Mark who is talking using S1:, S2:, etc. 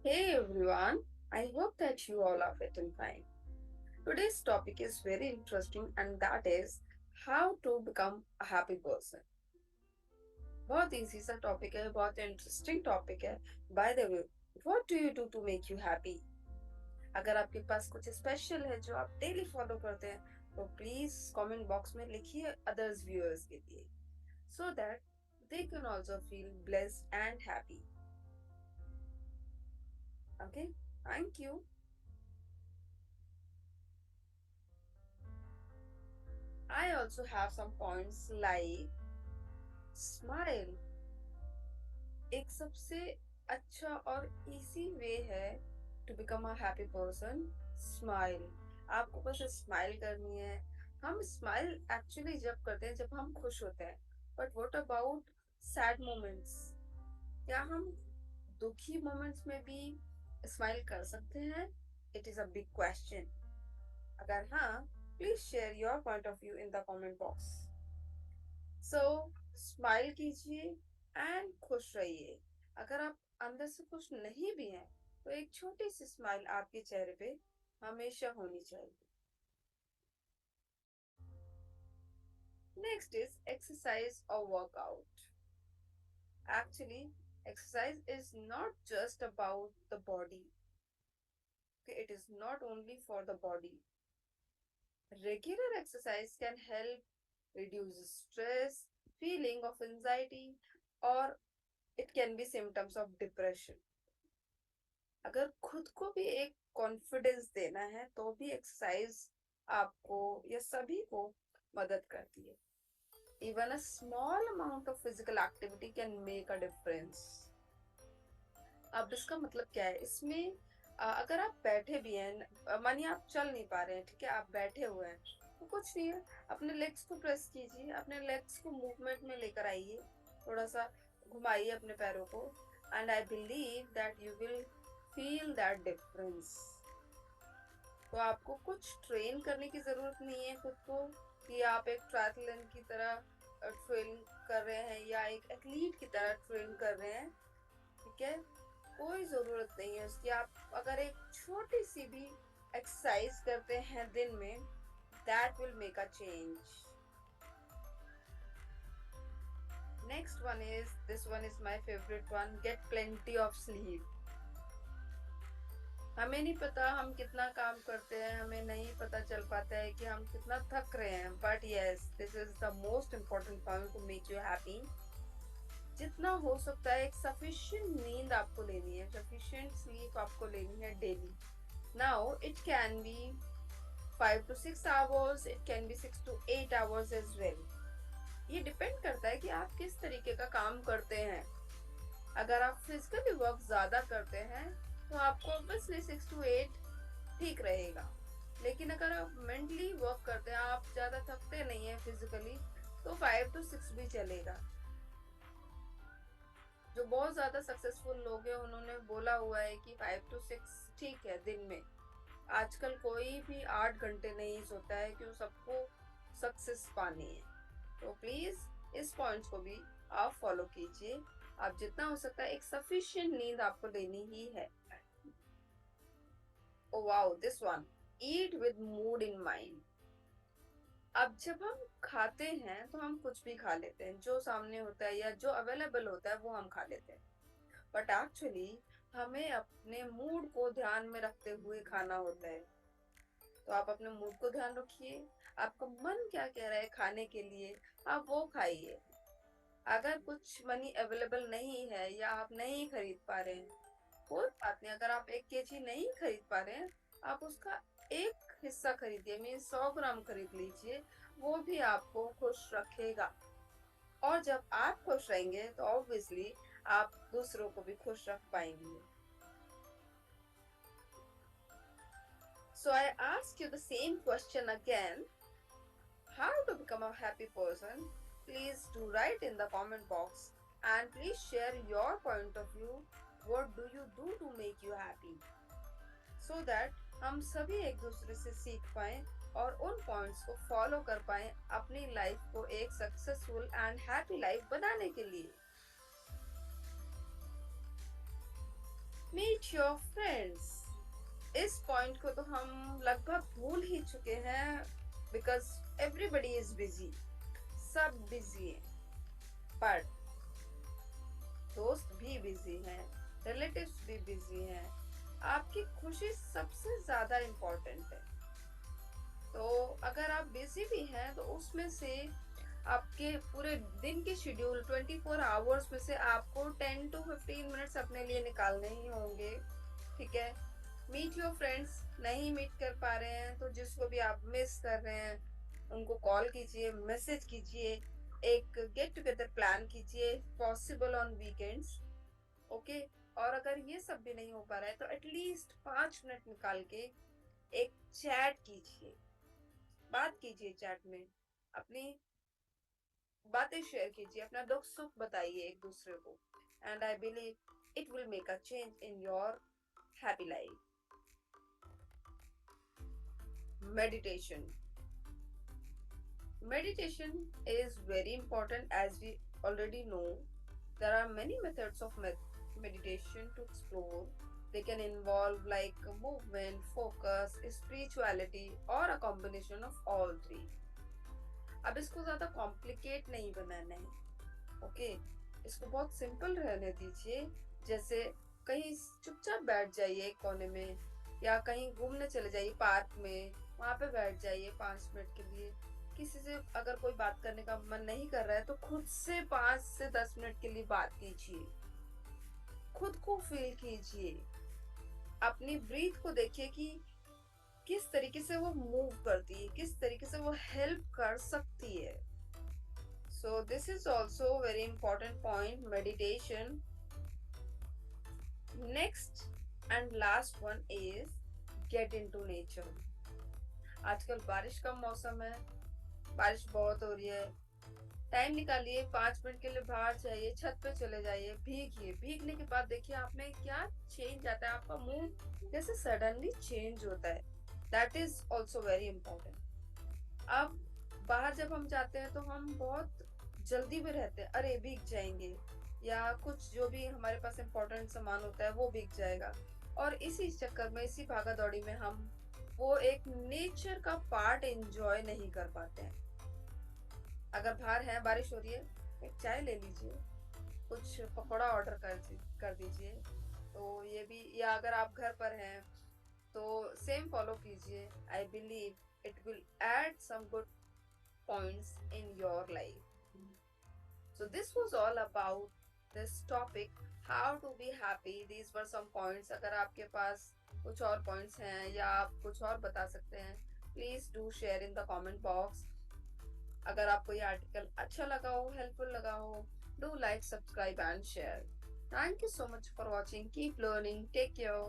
S1: Hey everyone, I hope that you all are fit and fine. Today's topic is very interesting and that is how to become a happy person. बहुत easy सा topic है, बहुत interesting topic है. By the way, what do you do to make you happy? अगर आपके पास कुछ special है जो आप डेली फॉलो करते हैं तो प्लीज कमेंट बॉक्स में लिखिए अदर्स व्यूअर्स के लिए so that they can also feel blessed and happy. Okay, thank you. I also have some points like smile एक सबसे अच्छा और इजी वे है to become a happy person. Smile, आपको बस स्माइल करनी है. हम स्माइल एक्चुअली जब करते हैं जब हम खुश होते हैं. But what about sad moments? क्या हम दुखी मोमेंट्स में भी स्माइल कर सकते हैं? It is a big question. अगर हाँ, please share your point of view in the comment box. So smile कीजिए एंड खुश रहिए. अगर आप अंदर से खुश नहीं भी हैं तो एक छोटी सी स्माइल आपके चेहरे पे हमेशा होनी चाहिए. नेक्स्ट इज एक्सरसाइज और workout. Actually exercise is not just about the body. Okay, it is not only for the body. Regular exercise can help reduce stress, feeling of anxiety, or it can be symptoms of depression. अगर खुद को भी एक confidence देना है तो भी exercise आपको या सभी को मदद करती है. Even a small amount of physical activity can make a difference. अब इसका मतलब क्या है इसमें? अगर आप बैठे भी हैं, मानिए आप चल नहीं पा रहे हैं, ठीक है, आप बैठे हुए हैं, तो कुछ नहीं है, अपने लेग्स को प्रेस कीजिए, अपने लेग्स को मूवमेंट में लेकर आइए, थोड़ा सा घुमाइए अपने पैरों को, and I believe that you will feel that difference. तो आपको कुछ ट्रेन करने की जरूरत नहीं है खुद को कि आप एक ट्रायथलन की तरह ट्रेन कर रहे हैं या एक एथलीट की तरह ट्रेन कर रहे हैं. ठीक है, कोई जरूरत नहीं है उसकी. आप अगर एक छोटी सी भी एक्सरसाइज करते हैं दिन में, that will make a change. Next one is, this one is my favourite one, get plenty of sleep. हमें नहीं पता हम कितना काम करते हैं, हमें नहीं पता चल पाता है कि हम कितना थक रहे हैं. But yes, this is the most important point two make you happy. जितना हो सकता है एक सफिशिएंट नींद आपको लेनी है, सफिशिएंट स्लीप आपको लेनी है daily. Now it can be 5 to 6 hours, it can be 6 to 8 hours as well. ये डिपेंड करता है कि आप किस तरीके का काम करते हैं. अगर आप फिजिकली वर्क ज्यादा करते हैं तो आपको ऑब्वियसली 6 to 8 ठीक रहेगा. लेकिन अगर आप मेंटली वर्क करते हैं, आप ज्यादा थकते नहीं है फिजिकली, तो 5 to 6 भी चलेगा. जो बहुत ज्यादा सक्सेसफुल लोग हैं उन्होंने बोला हुआ है कि 5 to 6 ठीक है दिन में. आजकल कोई भी 8 घंटे नहीं सोता है क्यों, सबको सक्सेस पानी है. तो प्लीज इस पॉइंट्स को भी आप फॉलो कीजिए. आप जितना हो सकता है एक सफिशिएंट नींद आपको लेनी ही है. Oh wow, this one, eat with mood in mind. अब जब हम खाते हैं तो हम कुछ भी खा लेते हैं, जो सामने होता है या जो अवेलेबल होता है वो हम खा लेते हैं. बट एक्चुअली हमें अपने मूड को ध्यान में रखते हुए खाना होता है. तो आप अपने मूड को ध्यान रखिए, आपका मन क्या कह रहा है खाने के लिए, आप वो खाइए. अगर कुछ मनी अवेलेबल नहीं है या आप नहीं खरीद पा रहे हैं, कोई बात नहीं. अगर आप 1 kg नहीं खरीद पा रहे हैं, आप उसका एक हिस्सा खरीदिए, मीन 100 ग्राम खरीद लीजिए. वो भी आपको खुश रखेगा. और जब आप खुश रहेंगे तो ऑब्वियसली आप दूसरों को भी खुश रख पाएंगे. So I ask you the same question again. How to become a happy person? Please do write in the comment box and please share your point of view. What do you do to make you happy? So that हम सभी एक दूसरे से सीख पाए और उन points को फॉलो कर पाए अपनी लाइफ को एक सक्सेसफुल एंड हैप्पी लाइफ बनाने के लिए. Meet your friends. इस पॉइंट को तो हम लगभग भूल ही चुके हैं, बिकॉज एवरीबडी इज बिजी, सब बिजी है। बट दोस्त भी बिजी हैं, रिलेटिव्स भी बिजी हैं। आपकी खुशी सबसे ज्यादा इम्पोर्टेंट है। तो अगर आप बिजी भी हैं तो उसमें से आपके पूरे दिन के शेड्यूल 24 आवर्स में से आपको 10 to 15 मिनट्स अपने लिए निकालने ही होंगे। ठीक है। Meet your friends. नहीं मीट कर पा रहे हैं तो जिसको भी आप मिस कर रहे हैं उनको कॉल कीजिए, मैसेज कीजिए, एक गेट टुगेदर प्लान कीजिए, पॉसिबल ऑन वीकेंड्स। ओके। और अगर ये सब भी नहीं हो पा रहा है तो एटलीस्ट 5 मिनट निकाल के एक चैट कीजिए, बात कीजिए चैट में, अपनी बातें शेयर कीजिए, अपना दुख सुख बताइए एक दूसरे को। And I believe it will make a change in your happy life. Meditation. Meditation is very important, as we already know. There are many methods of meditation to explore. They can involve like movement, focus, spirituality, or a combination of all three. अब इसको ज्यादा complicate नहीं बनाना है। Okay. इसको बहुत simple रहने दीजिए। जैसे कहीं चुपचाप बैठ जाइए एक कोने में, या कहीं घूमने चले जाइए पार्क में, वहां पे बैठ जाइए 5 मिनट के लिए। किसी से अगर कोई बात करने का मन नहीं कर रहा है तो खुद से 5 से 10 मिनट के लिए बात कीजिए, खुद को फील कीजिए, अपनी ब्रीथ को देखिए कि किस तरीके से वो मूव करती है, किस तरीके से वो हेल्प कर सकती है। So this is also very important point, meditation. Next and last one is get into nature. आजकल बारिश का मौसम है, बारिश बहुत हो रही है। टाइम निकालिए, 5 मिनट के लिए बाहर जाइए, छत पे चले जाइए, भीगिए। भीगने के बाद देखिए आप में क्या चेंज आता है, आपका मूड जैसे सडनली चेंज होता है। That is also very important. अब बाहर जब हम जाते हैं तो हम बहुत जल्दी में रहते हैं, अरे भीग जाएंगे, या कुछ जो भी हमारे पास इम्पोर्टेंट सामान होता है वो भीग जाएगा। और इसी चक्कर में, इसी भागा दौड़ी में हम वो एक नेचर का पार्ट एंजॉय नहीं कर पाते हैं। अगर बाहर है, बारिश हो रही है, एक चाय ले लीजिए, कुछ पकौड़ा ऑर्डर कर दीजिए। तो ये भी, या अगर आप घर पर हैं तो सेम फॉलो कीजिए। I believe it will add some good points in your life. So this was all about this topic, how to be happy. These were some points. अगर आपके पास कुछ और points हैं या आप कुछ और बता सकते हैं, please do share in the comment box. अगर आपको ये आर्टिकल अच्छा लगा हो, हेल्पफुल लगा हो, do like, subscribe and share. Thank you so much for watching. Keep learning. Take care.